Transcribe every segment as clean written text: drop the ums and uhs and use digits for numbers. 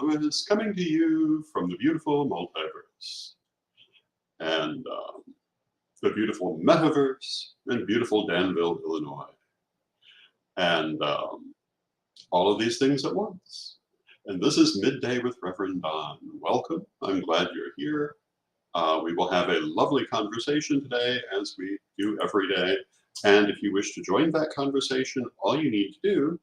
is coming to you from the beautiful multiverse and the beautiful metaverse in beautiful Danville, Illinois. And all of these things at once. And this is Midday with Rev Don. Welcome. I'm glad you're here. We will have a lovely conversation today, as we do every day. And if you wish to join that conversation, all you need to do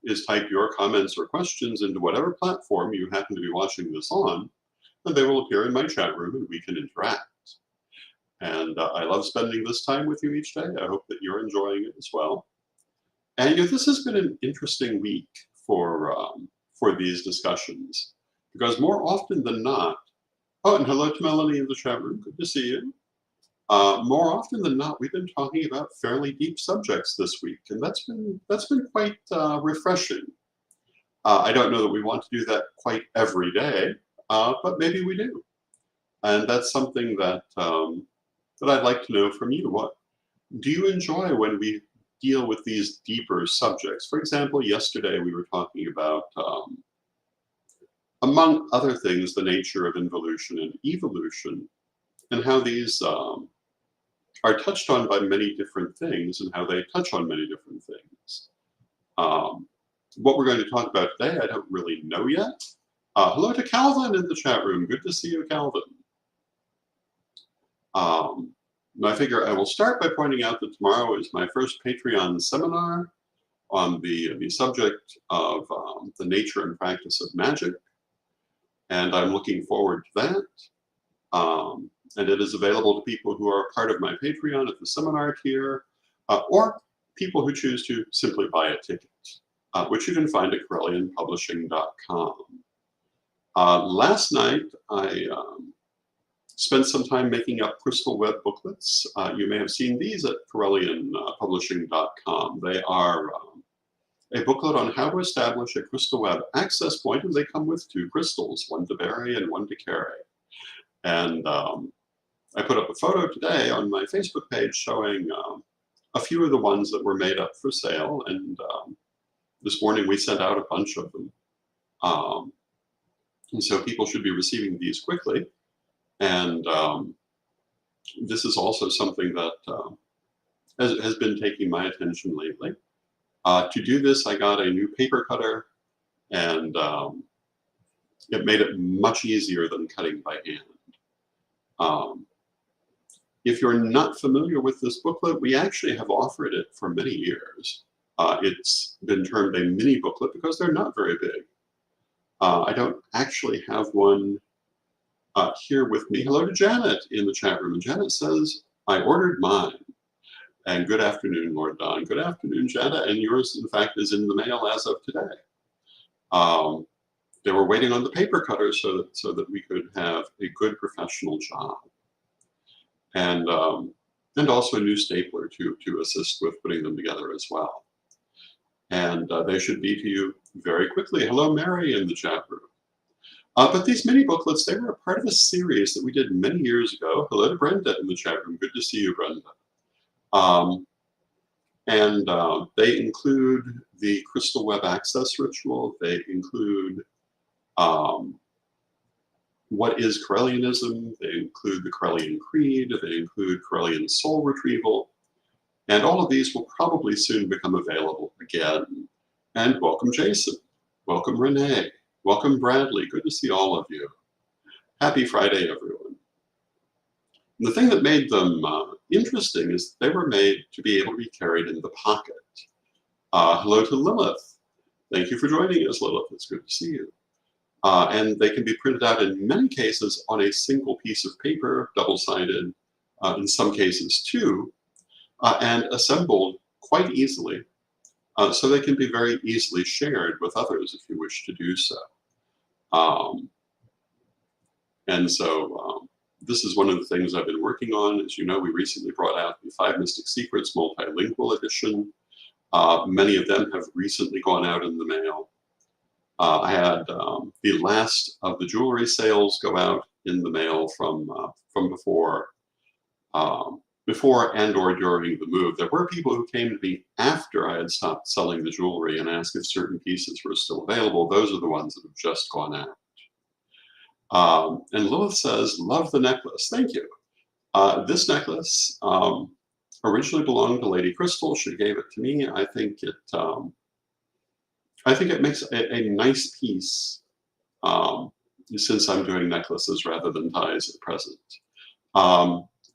is type your comments or questions into whatever platform you happen to be watching this on, and they will appear in my chat room and we can interact. And I love spending this time with you each day. I hope that you're enjoying it as well. And this has been an interesting week for these discussions, because more often than not, oh, and hello to Melanie in the chat room, good to see you. More often than not, we've been talking about fairly deep subjects this week, and that's been quite refreshing. I don't know that we want to do that quite every day, but maybe we do, and that's something that that I'd like to know from you. What do you enjoy when we deal with these deeper subjects? For example, yesterday we were talking about, among other things, the nature of involution and evolution, and how these are touched on by many different things and how they touch on many different things. What we're going to talk about today, I don't really know yet. Hello to Calvin in the chat room. Good to see you, Calvin. I figure I will start by pointing out that tomorrow is my first Patreon seminar on the subject of the nature and practice of magic, and I'm looking forward to that. And it is available to people who are part of my Patreon at the seminar tier, or people who choose to simply buy a ticket, which you can find at CorellianPublishing.com. Last night, I spent some time making up crystal web booklets. You may have seen these at CorellianPublishing.com. They are a booklet on how to establish a crystal web access point, and they come with 2 crystals, one to bury and one to carry. And I put up a photo today on my Facebook page showing a few of the ones that were made up for sale, and this morning we sent out a bunch of them. And so people should be receiving these quickly. And this is also something that has been taking my attention lately. To do this, I got a new paper cutter, and it made it much easier than cutting by hand. If you're not familiar with this booklet, we actually have offered it for many years. It's been termed a mini booklet because they're not very big. I don't actually have one here with me. Hello to Janet in the chat room. And Janet says, I ordered mine. And good afternoon, Lord Don. Good afternoon, Janet. And yours, in fact, is in the mail as of today. They were waiting on the paper cutter so that we could have a good professional job. And also a new stapler to assist with putting them together as well. And they should be to you very quickly. Hello, Mary in the chat room. But these mini booklets, they were a part of a series that we did many years ago. Hello to Brenda in the chat room. Good to see you, Brenda. They include the crystal web access ritual. They include what is Corellianism. They include the Corellian Creed. They include Corellian soul retrieval. And all of these will probably soon become available again. And welcome, Jason. Welcome, Renee. Welcome, Bradley. Good to see all of you. Happy Friday, everyone. And the thing that made them interesting is they were made to be able to be carried in the pocket. Hello to Lilith. Thank you for joining us, Lilith. It's good to see you. And they can be printed out in many cases on a single piece of paper, double-sided, in some cases 2, and assembled quite easily. So they can be very easily shared with others if you wish to do so. This is one of the things I've been working on. As you know, we recently brought out the 5 Mystic Secrets multilingual edition. Many of them have recently gone out in the mail. I had the last of the jewelry sales go out in the mail from before and or during the move. There were people who came to me after I had stopped selling the jewelry and asked if certain pieces were still available. Those are the ones that have just gone out. And Lilith says, love the necklace. Thank you. This necklace originally belonged to Lady Crystal. She gave it to me. I think it makes a nice piece since I'm doing necklaces rather than ties at present.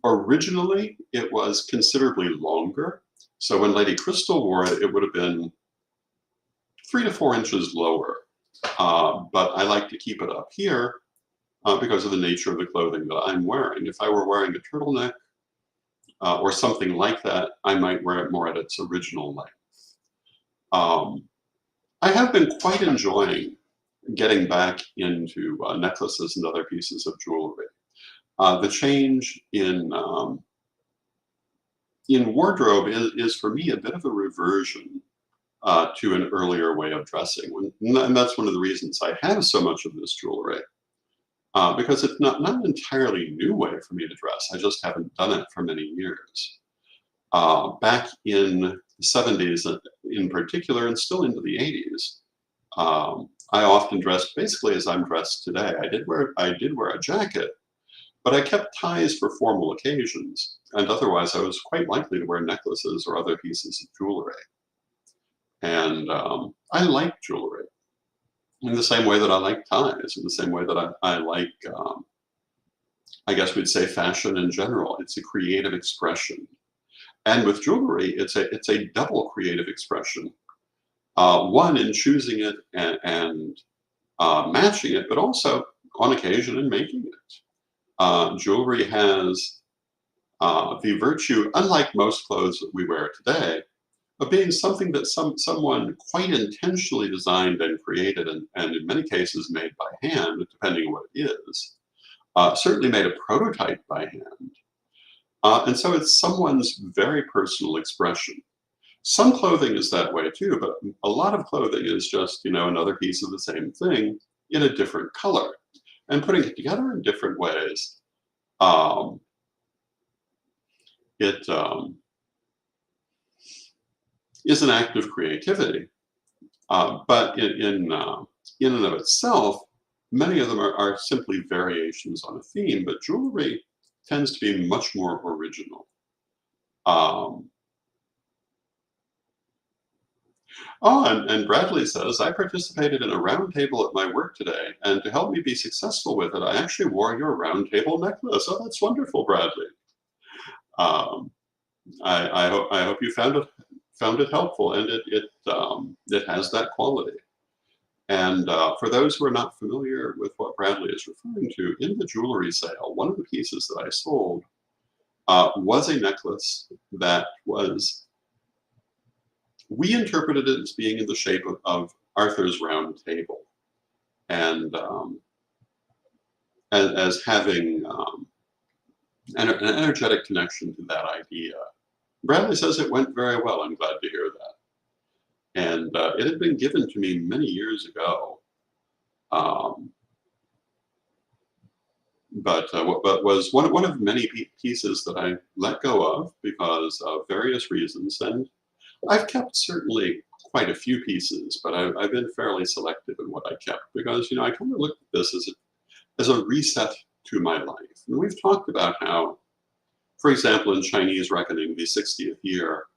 Originally, it was considerably longer. So when Lady Crystal wore it, it would have been 3 to 4 inches lower. But I like to keep it up here because of the nature of the clothing that I'm wearing. If I were wearing a turtleneck or something like that, I might wear it more at its original length. I have been quite enjoying getting back into necklaces and other pieces of jewelry. The change in wardrobe is for me a bit of a reversion to an earlier way of dressing, and that's one of the reasons I have so much of this jewelry, because it's not an entirely new way for me to dress. I just haven't done it for many years. Back in the 70s in particular, and still into the 80s, I often dressed basically as I'm dressed today. I did wear a jacket, but I kept ties for formal occasions, and otherwise I was quite likely to wear necklaces or other pieces of jewelry. And I like jewelry in the same way that I like ties, in the same way that I like, I guess we'd say, fashion in general. It's a creative expression. And with jewelry, it's a double creative expression. One, in choosing it and matching it, but also on occasion in making it. Jewelry has the virtue, unlike most clothes that we wear today, of being something that someone quite intentionally designed and created, and in many cases made by hand, depending on what it is. Certainly made a prototype by hand. And so it's someone's very personal expression. Some clothing is that way too, but a lot of clothing is just, another piece of the same thing in a different color. And putting it together in different ways, it is an act of creativity. But in and of itself, many of them are simply variations on a theme, but jewelry tends to be much more original. And Bradley says, I participated in a round table at my work today, and to help me be successful with it, I actually wore your round table necklace. Oh, that's wonderful, Bradley. I hope you found it helpful, and it has that quality. And for those who are not familiar with what Bradley is referring to, in the jewelry sale, one of the pieces that I sold was a necklace that we interpreted it as being in the shape of Arthur's round table, and as having an energetic connection to that idea. Bradley says it went very well. I'm glad to hear that. And it had been given to me many years ago, but was one of many pieces that I let go of because of various reasons. And I've kept certainly quite a few pieces, but I've been fairly selective in what I kept because, I kind of looked at this as a reset to my life. And we've talked about how, for example, in Chinese reckoning, the 60th year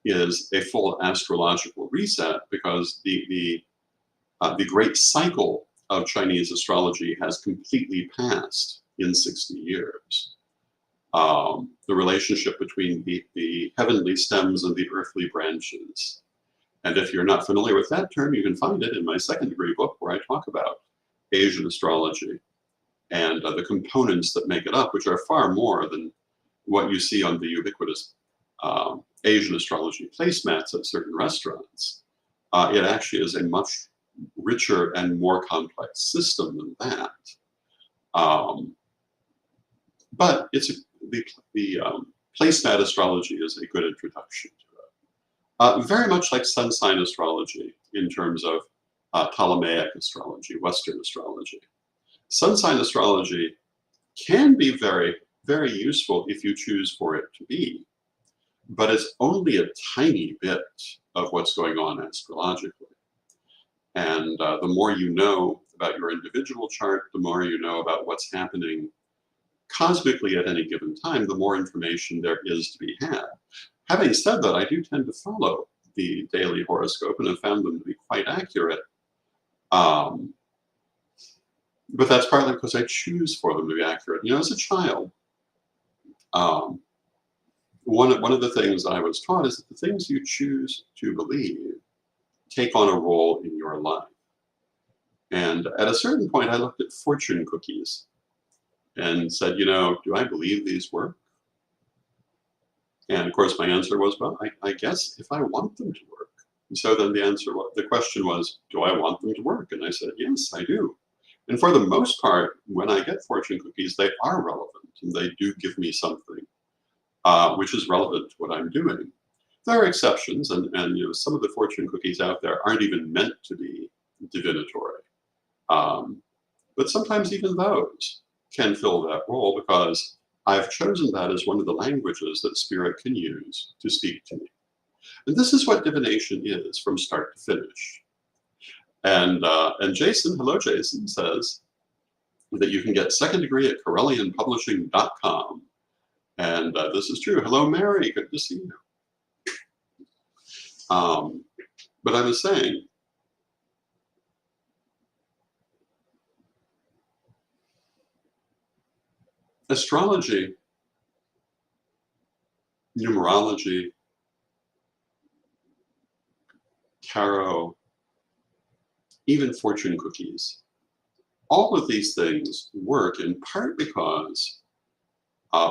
is a full astrological reset because the great cycle of Chinese astrology has completely passed in 60 years. The relationship between the heavenly stems and the earthly branches. And if you're not familiar with that term, you can find it in my second degree book where I talk about Asian astrology and the components that make it up, which are far more than what you see on the ubiquitous Asian astrology placemats at certain restaurants. It actually is a much richer and more complex system than that. But the placemat astrology is a good introduction to it. Very much like sun sign astrology in terms of Ptolemaic astrology, Western astrology. Sun sign astrology can be very, very useful if you choose for it to be, but it's only a tiny bit of what's going on astrologically. And the more you know, about your individual chart, the more you know about what's happening cosmically at any given time, the more information there is to be had. Having said that, I do tend to follow the daily horoscope and have found them to be quite accurate. But that's partly because I choose for them to be accurate. You know, as a child, one of the things I was taught is that the things you choose to believe take on a role in your life. And at a certain point, I looked at fortune cookies and said, you know, do I believe these work? And of course, my answer was, well, I guess if I want them to work. And so then the question was, do I want them to work? And I said, yes, I do. And for the most part, when I get fortune cookies, they are relevant and they do give me something which is relevant to what I'm doing. There are exceptions, and you know, some of the fortune cookies out there aren't even meant to be divinatory. But sometimes even those can fill that role because I've chosen that as one of the languages that spirit can use to speak to me. And this is what divination is from start to finish. And Jason, hello Jason, says that you can get second degree at CorellianPublishing.com. And this is true. Hello Mary, good to see you. But I was saying, astrology, numerology, tarot, even fortune cookies, all of these things work in part because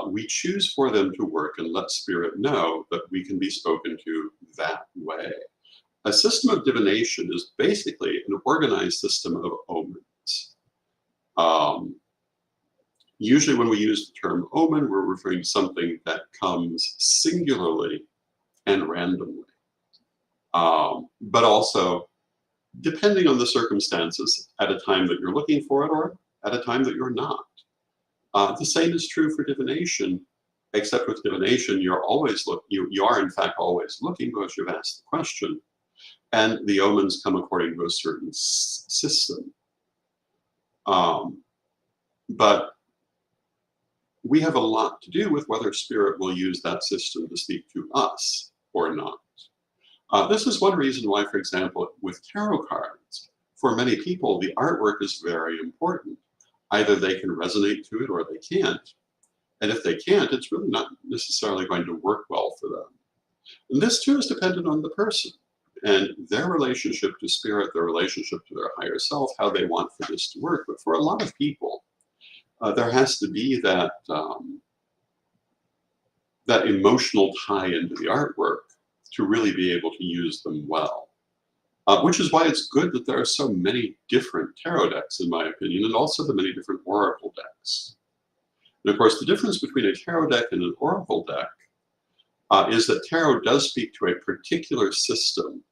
we choose for them to work and let spirit know that we can be spoken to that way. A system of divination is basically an organized system of omens. Usually when we use the term omen, we're referring to something that comes singularly and randomly. But also, depending on the circumstances, at a time that you're looking for it or at a time that you're not. The same is true for divination, except with divination, you are in fact always looking because you've asked the question, and the omens come according to a certain system. But we have a lot to do with whether spirit will use that system to speak to us or not. This is one reason why, for example, with tarot cards, for many people, the artwork is very important. Either they can resonate to it or they can't. And if they can't, it's really not necessarily going to work well for them. And this too is dependent on the person and their relationship to spirit, their relationship to their higher self, how they want for this to work. But for a lot of people, there has to be that, that emotional tie into the artwork to really be able to use them well. Which is why it's good that there are so many different tarot decks, in my opinion, and also the many different oracle decks. And of course, the difference between a tarot deck and an oracle deck is that tarot does speak to a particular system,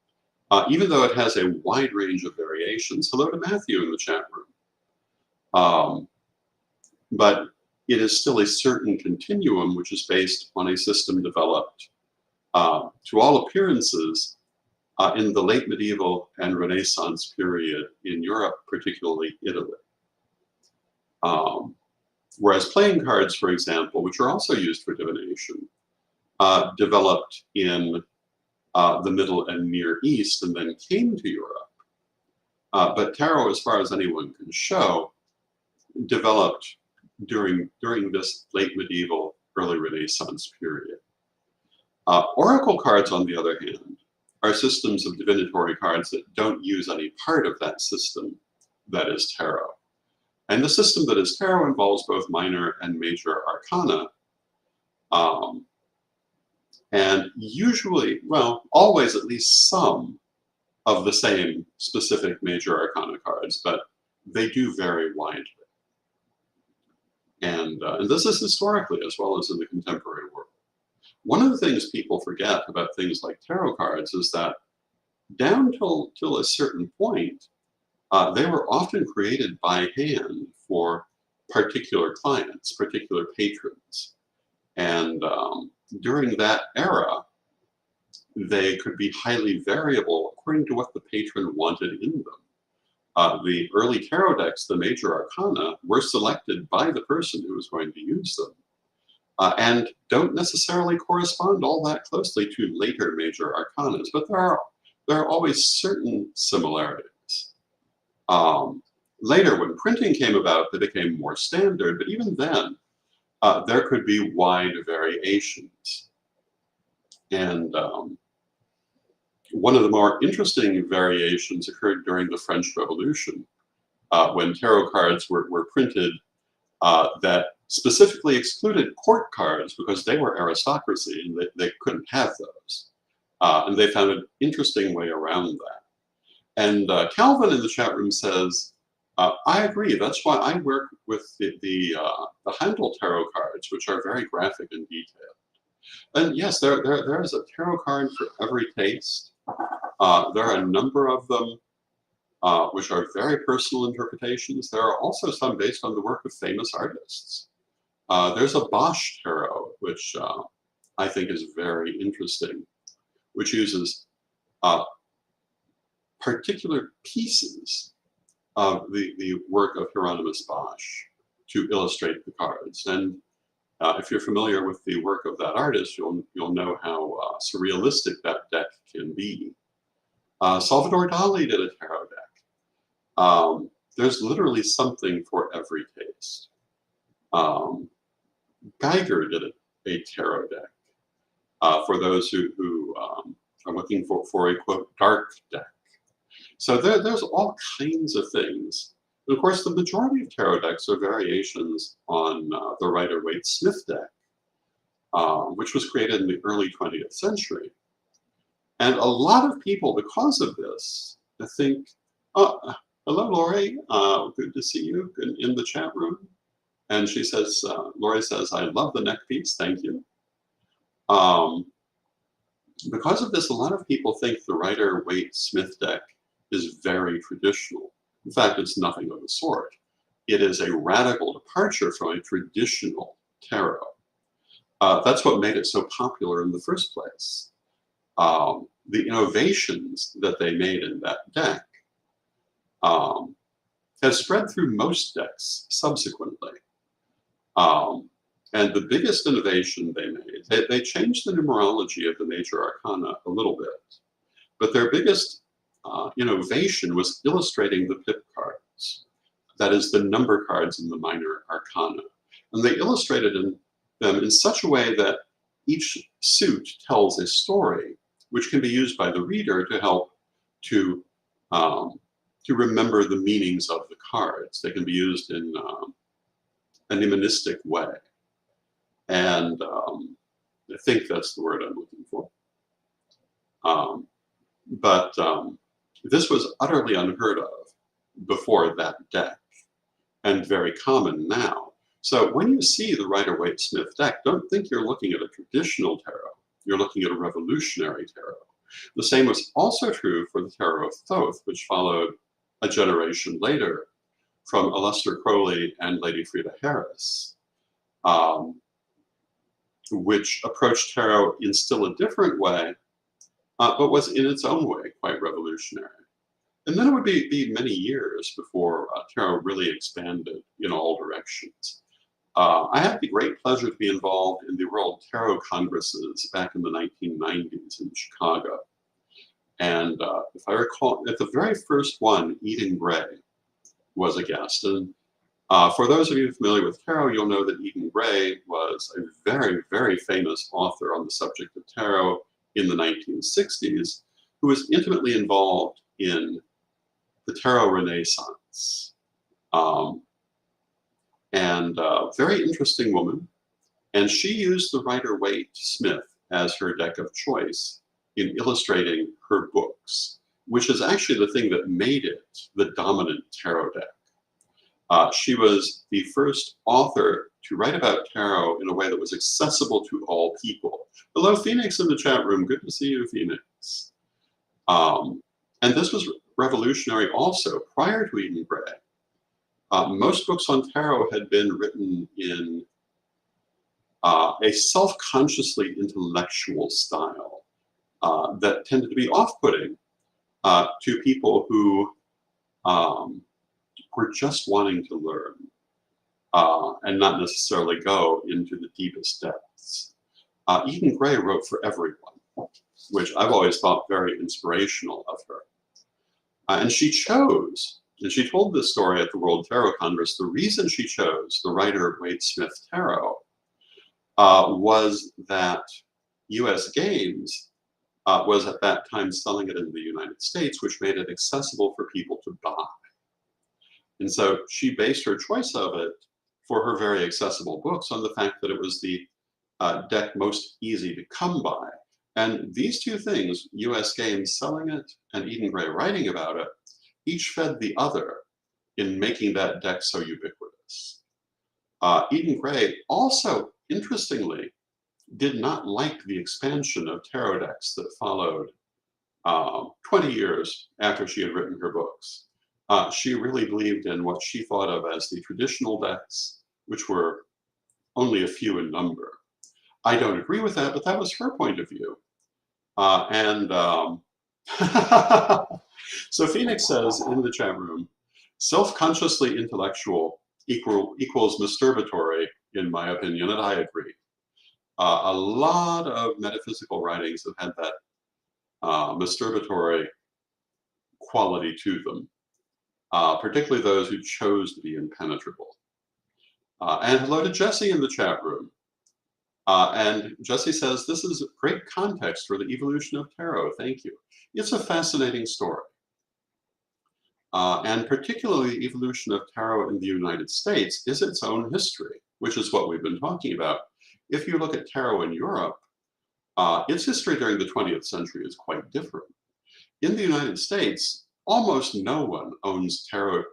even though it has a wide range of variations. Hello to Matthew in the chat room. But it is still a certain continuum, which is based on a system developed, to all appearances, in the late medieval and Renaissance period in Europe, particularly Italy. Whereas playing cards, for example, which are also used for divination, developed in the Middle and Near East and then came to Europe. But tarot, as far as anyone can show, developed during this late medieval, early Renaissance period. Oracle cards, on the other hand, are systems of divinatory cards that don't use any part of that system that is tarot. And the system that is tarot involves both minor and major arcana. And usually, well, always at least some of the same specific major arcana cards, but they do vary widely. And this is historically as well as in the contemporary world. One of the things people forget about things like tarot cards is that down till a certain point, they were often created by hand for particular clients, particular patrons. And during that era, they could be highly variable according to what the patron wanted in them. The early tarot decks, the major arcana, were selected by the person who was going to use them, and don't necessarily correspond all that closely to later major arcanas, but there are always certain similarities. Later, when printing came about, they became more standard, but even then, there could be wide variations. And one of the more interesting variations occurred during the French Revolution, when tarot cards were printed that specifically excluded court cards because they were aristocracy and they couldn't have those. And they found an interesting way around that. And Calvin in the chat room says, I agree. That's why I work with the Handel tarot cards, which are very graphic and detailed. And yes, there is a tarot card for every taste. There are a number of them which are very personal interpretations. There are also some based on the work of famous artists. There's a Bosch tarot, which I think is very interesting, which uses particular pieces of the work of Hieronymus Bosch to illustrate the cards. And if you're familiar with the work of that artist, you'll know how surrealistic that deck can be. Salvador Dali did a tarot deck. There's literally something for every taste. Geiger did a tarot deck for those who are looking for a, quote, dark deck. So there's all kinds of things. And of course, the majority of tarot decks are variations on the Rider-Waite-Smith deck, which was created in the early 20th century. And a lot of people, because of this, think, oh, hello, Lori, good to see you in the chat room. And she says, Lori says, I love the neck piece, thank you. Because of this, a lot of people think the Rider-Waite-Smith deck is very traditional. In fact, it's nothing of the sort. It is a radical departure from a traditional tarot. That's what made it so popular in the first place. The innovations that they made in that deck has spread through most decks subsequently. And the biggest innovation they made, they changed the numerology of the major arcana a little bit, but their biggest innovation was illustrating the pip cards. That is, the number cards in the minor arcana. And they illustrated them in such a way that each suit tells a story, which can be used by the reader to help to remember the meanings of the cards. They can be used in a mnemonistic way. And I think that's the word I'm looking for. But this was utterly unheard of before that deck, and very common now. So when you see the Rider-Waite-Smith deck, don't think you're looking at a traditional tarot. You're looking at a revolutionary tarot. The same was also true for the Tarot of Thoth, which followed a generation later from Aleister Crowley and Lady Frida Harris, which approached tarot in still a different way, but was in its own way quite revolutionary. And then it would be many years before tarot really expanded in all directions. I had the great pleasure to be involved in the World Tarot Congresses back in the 1990s in Chicago. And if I recall, at the very first one, Eden Gray was a guest. And for those of you familiar with tarot, you'll know that Eden Gray was a very, very famous author on the subject of tarot in the 1960s, who was intimately involved in the Tarot Renaissance. And a very interesting woman. And she used the Rider-Waite-Smith as her deck of choice in illustrating her books, which is actually the thing that made it the dominant tarot deck. She was the first author to write about tarot in a way that was accessible to all people. Hello, Phoenix in the chat room. Good to see you, Phoenix. And this was revolutionary also. Prior to Eden Gray, most books on tarot had been written in a self-consciously intellectual style that tended to be off-putting to people who were just wanting to learn and not necessarily go into the deepest depths. Eden Gray wrote for everyone, which I've always thought very inspirational of her. And she chose, and she told this story at the World Tarot Congress, the reason she chose the Rider Waite Smith Tarot was that US Games was at that time selling it in the United States, which made it accessible for people to buy. And so she based her choice of it for her very accessible books on the fact that it was the deck most easy to come by. And these two things, US Games selling it and Eden Gray writing about it, each fed the other in making that deck so ubiquitous. Eden Gray also, interestingly, did not like the expansion of tarot decks that followed 20 years after she had written her books. She really believed in what she thought of as the traditional decks, which were only a few in number. I don't agree with that, but that was her point of view. So Phoenix says in the chat room, self-consciously intellectual equals masturbatory, in my opinion, and I agree. A lot of metaphysical writings have had that masturbatory quality to them, particularly those who chose to be impenetrable. And hello to Jesse in the chat room. And Jesse says, this is great context for the evolution of tarot. Thank you. It's a fascinating story. And particularly the evolution of tarot in the United States is its own history, which is what we've been talking about. If you look at tarot in Europe, its history during the 20th century is quite different. In the United States, almost no one owns tarot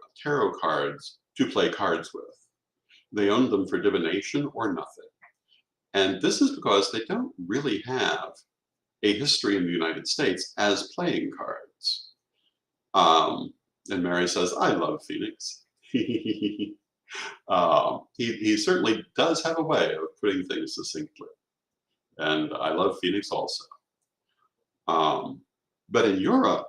cards to play cards with. They own them for divination or nothing. And this is because they don't really have a history in the United States as playing cards. And Mary says, I love Phoenix. He certainly does have a way of putting things succinctly. And I love Phoenix also. But in Europe,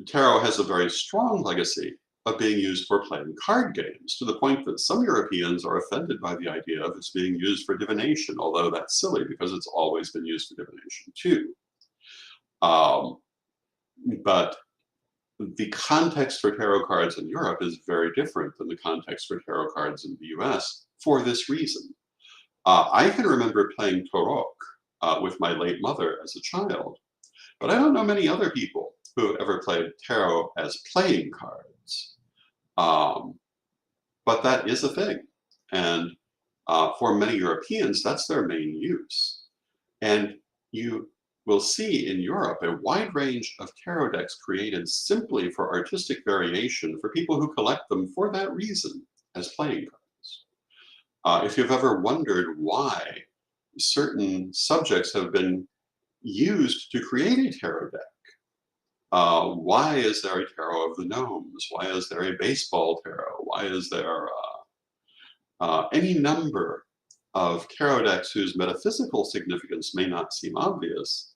tarot has a very strong legacy of being used for playing card games, to the point that some Europeans are offended by the idea of its being used for divination, although that's silly because it's always been used for divination too. But the context for tarot cards in Europe is very different than the context for tarot cards in the US for this reason. I can remember playing Tarot with my late mother as a child, but I don't know many other people who have ever played tarot as playing cards. But that is a thing. And for many Europeans, that's their main use. And you will see in Europe a wide range of tarot decks created simply for artistic variation for people who collect them for that reason as playing cards. If you've ever wondered why certain subjects have been used to create a tarot deck, why is there a tarot of the gnomes? Why is there a baseball tarot? Why is there any number of tarot decks whose metaphysical significance may not seem obvious?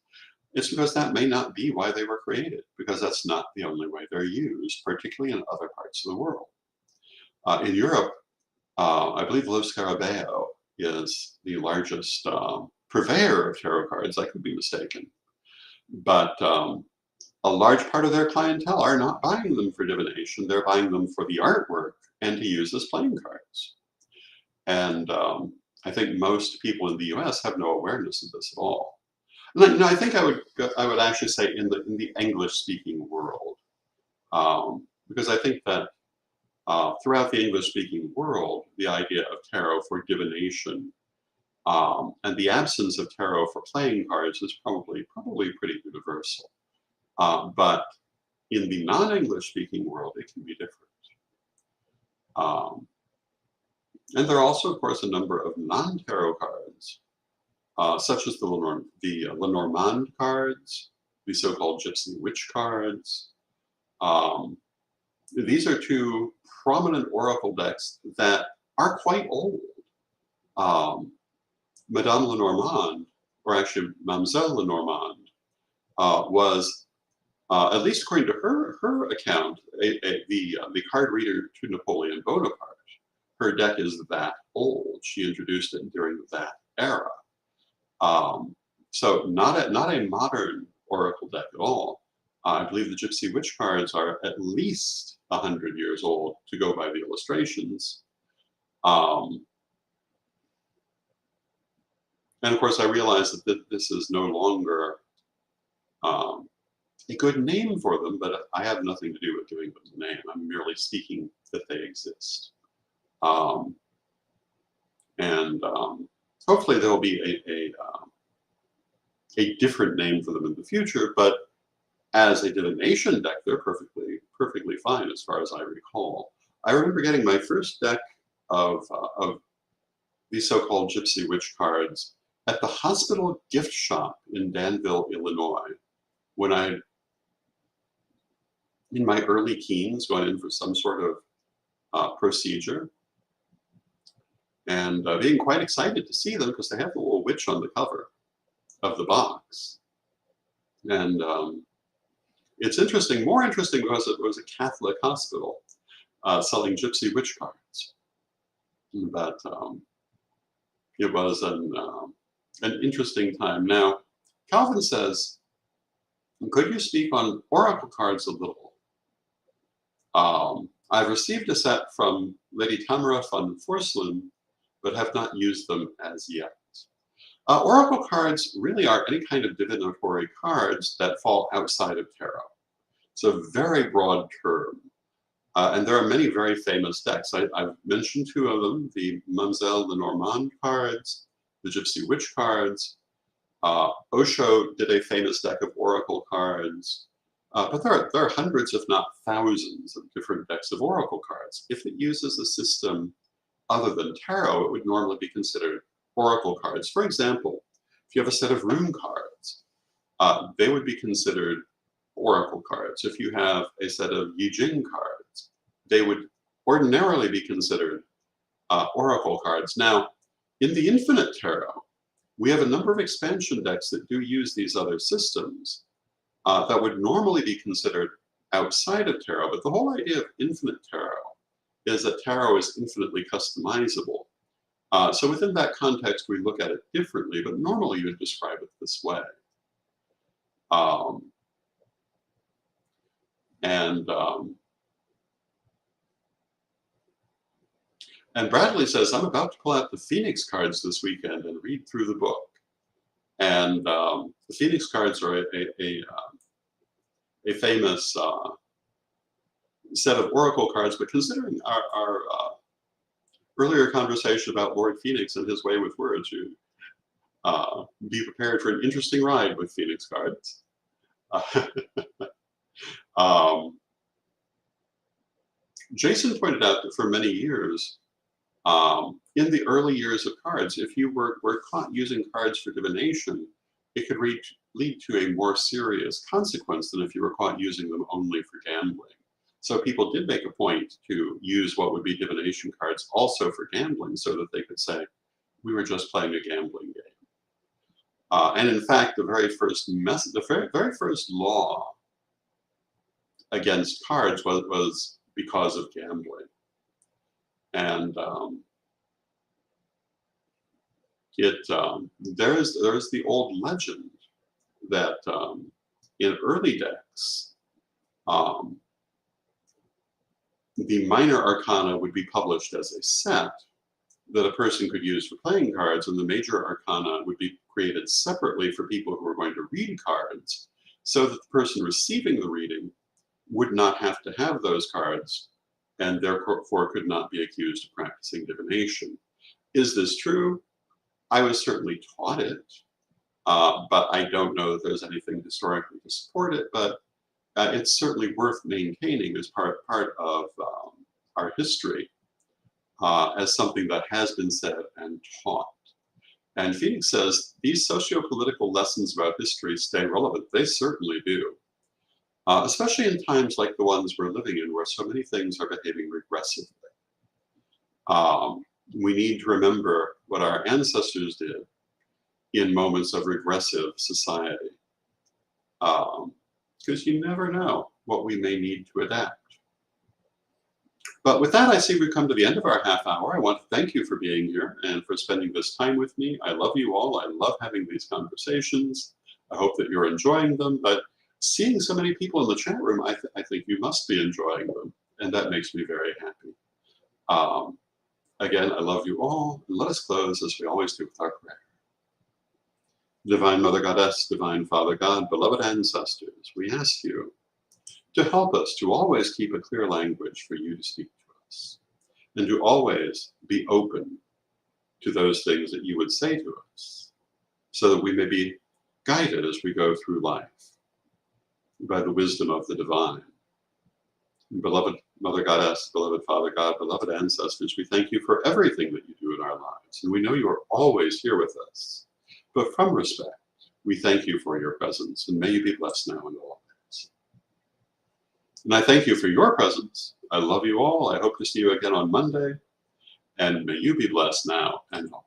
It's because that may not be why they were created, because that's not the only way they're used, particularly in other parts of the world. In Europe, I believe Lo Scarabeo is the largest purveyor of tarot cards. I could be mistaken. But a large part of their clientele are not buying them for divination. They're buying them for the artwork and to use as playing cards. And I think most people in the US have no awareness of this at all. And I think I would actually say in the English-speaking world, because I think that throughout the English-speaking world, the idea of tarot for divination and the absence of tarot for playing cards is probably pretty universal. But in the non-English-speaking world, it can be different. And there are also, of course, a number of non-tarot cards, such as the Lenormand cards, the so-called Gypsy Witch cards. These are two prominent oracle decks that are quite old. Madame Lenormand, or actually Mademoiselle Lenormand, was At least according to her account, the card reader to Napoleon Bonaparte, her deck is that old. She introduced it during that era. So not a modern oracle deck at all. I believe the Gypsy Witch cards are at least 100 years old to go by the illustrations. And of course, I realize that this is no longer a good name for them, but I have nothing to do with giving them the name. I'm merely speaking that they exist. Hopefully there will be a different name for them in the future, but as a divination deck, they're perfectly fine as far as I recall. I remember getting my first deck of these so-called Gypsy Witch cards at the hospital gift shop in Danville, Illinois, when I, in my early teens, going in for some sort of procedure, and being quite excited to see them because they have the little witch on the cover of the box. And it's interesting, more interesting because it was a Catholic hospital selling Gypsy Witch cards. But it was an interesting time. Now, Calvin says, could you speak on oracle cards a little? I've received a set from Lady Tamara von Forslund, but have not used them as yet. Oracle cards really are any kind of divinatory cards that fall outside of tarot. It's a very broad term. And there are many very famous decks. I've mentioned two of them, the Mademoiselle Lenormand cards, the Gypsy Witch cards. Osho did a famous deck of oracle cards. But there are hundreds, if not thousands, of different decks of oracle cards. If it uses a system other than tarot, it would normally be considered oracle cards. For example, if you have a set of rune cards, they would be considered oracle cards. If you have a set of Yi Jing cards, they would ordinarily be considered oracle cards. Now, in the Infinite Tarot, we have a number of expansion decks that do use these other systems that would normally be considered outside of tarot, but the whole idea of Infinite Tarot is that tarot is infinitely customizable. So within that context, we look at it differently, but normally you would describe it this way. And Bradley says, I'm about to pull out the Phoenix cards this weekend and read through the book. And the Phoenix cards are a famous set of oracle cards, but considering our earlier conversation about Lord Phoenix and his way with words, you be prepared for an interesting ride with Phoenix cards. Jason pointed out that for many years, in the early years of cards, if you were caught using cards for divination, it could lead to a more serious consequence than if you were caught using them only for gambling. So people did make a point to use what would be divination cards also for gambling so that they could say, we were just playing a gambling game. And in fact, the very first law against cards was because of gambling. And there's the old legend that in early decks, the minor arcana would be published as a set that a person could use for playing cards, and the major arcana would be created separately for people who were going to read cards, so that the person receiving the reading would not have to have those cards, and therefore could not be accused of practicing divination. Is this true? I was certainly taught it, but I don't know that there's anything historically to support it, but it's certainly worth maintaining as part of our history as something that has been said and taught. And Phoenix says, these socio-political lessons about history stay relevant. They certainly do, especially in times like the ones we're living in, where so many things are behaving regressively. We need to remember what our ancestors did in moments of regressive society. because you never know what we may need to adapt. But with that, I see we've come to the end of our half hour. I want to thank you for being here and for spending this time with me. I love you all. I love having these conversations. I hope that you're enjoying them. But seeing so many people in the chat room, I think you must be enjoying them. And that makes me very happy. Again, I love you all. And let us close as we always do with our prayer. Divine Mother Goddess, Divine Father God, beloved ancestors, we ask you to help us to always keep a clear language for you to speak to us, and to always be open to those things that you would say to us, so that we may be guided as we go through life by the wisdom of the divine. And beloved Mother Goddess, beloved Father God, beloved ancestors, we thank you for everything that you do in our lives, and we know you are always here with us. But from respect, we thank you for your presence, and may you be blessed now and always. And I thank you for your presence. I love you all. I hope to see you again on Monday, and may you be blessed now and always.